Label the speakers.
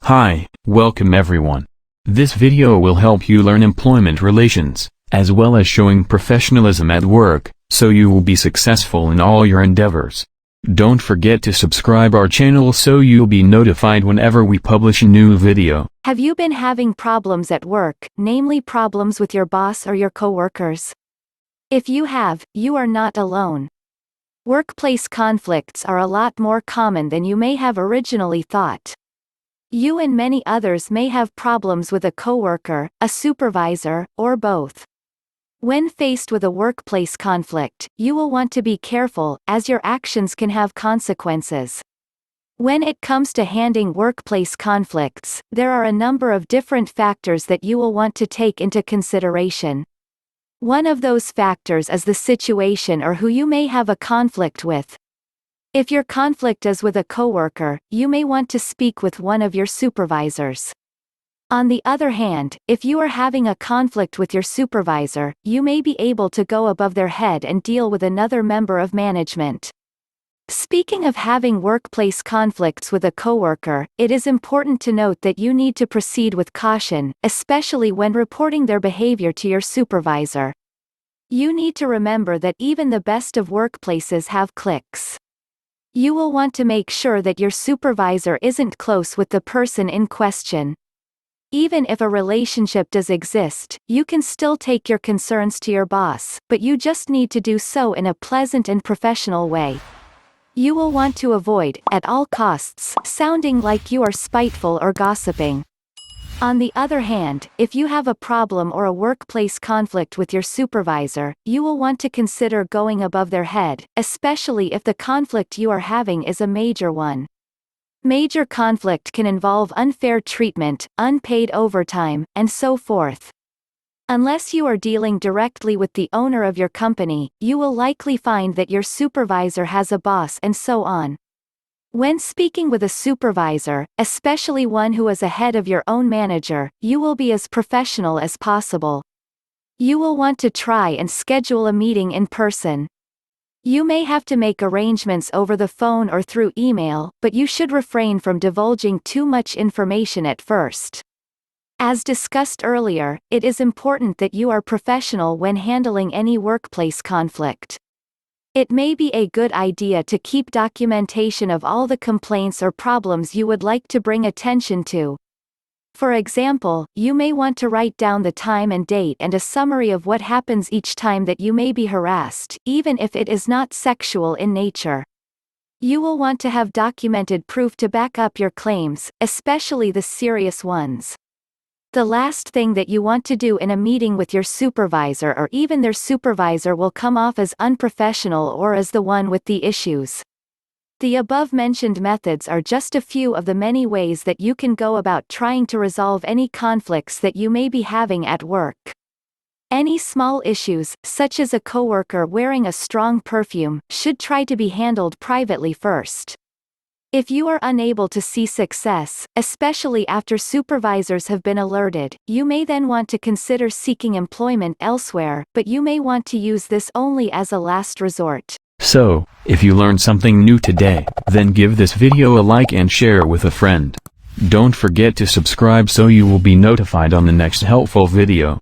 Speaker 1: Hi, welcome everyone. This video will help you learn employment relations, as well as showing professionalism at work, so you will be successful in all your endeavors. Don't forget to subscribe our channel so you'll be notified whenever we publish a new video.
Speaker 2: Have you been having problems at work, namely problems with your boss or your coworkers? If you have, you are not alone. Workplace conflicts are a lot more common than you may have originally thought. You and many others may have problems with a coworker, a supervisor, or both. When faced with a workplace conflict, you will want to be careful, as your actions can have consequences. When it comes to handling workplace conflicts, there are a number of different factors that you will want to take into consideration. One of those factors is the situation or who you may have a conflict with. If your conflict is with a coworker, you may want to speak with one of your supervisors. On the other hand, if you are having a conflict with your supervisor, you may be able to go above their head and deal with another member of management. Speaking of having workplace conflicts with a coworker, it is important to note that you need to proceed with caution, especially when reporting their behavior to your supervisor. You need to remember that even the best of workplaces have cliques. You will want to make sure that your supervisor isn't close with the person in question. Even if a relationship does exist, you can still take your concerns to your boss, but you just need to do so in a pleasant and professional way. You will want to avoid, at all costs, sounding like you are spiteful or gossiping. On the other hand, if you have a problem or a workplace conflict with your supervisor, you will want to consider going above their head, especially if the conflict you are having is a major one. Major conflict can involve unfair treatment, unpaid overtime, and so forth. Unless you are dealing directly with the owner of your company, you will likely find that your supervisor has a boss and so on. When speaking with a supervisor, especially one who is ahead of your own manager, you will be as professional as possible. You will want to try and schedule a meeting in person. You may have to make arrangements over the phone or through email, but you should refrain from divulging too much information at first. As discussed earlier, it is important that you are professional when handling any workplace conflict. It may be a good idea to keep documentation of all the complaints or problems you would like to bring attention to. For example, you may want to write down the time and date and a summary of what happens each time that you may be harassed, even if it is not sexual in nature. You will want to have documented proof to back up your claims, especially the serious ones. The last thing that you want to do in a meeting with your supervisor or even their supervisor will come off as unprofessional or as the one with the issues. The above-mentioned methods are just a few of the many ways that you can go about trying to resolve any conflicts that you may be having at work. Any small issues, such as a coworker wearing a strong perfume, should try to be handled privately first. If you are unable to see success, especially after supervisors have been alerted, you may then want to consider seeking employment elsewhere, but you may want to use this only as a last resort.
Speaker 1: So, if you learned something new today, then give this video a like and share with a friend. Don't forget to subscribe so you will be notified on the next helpful video.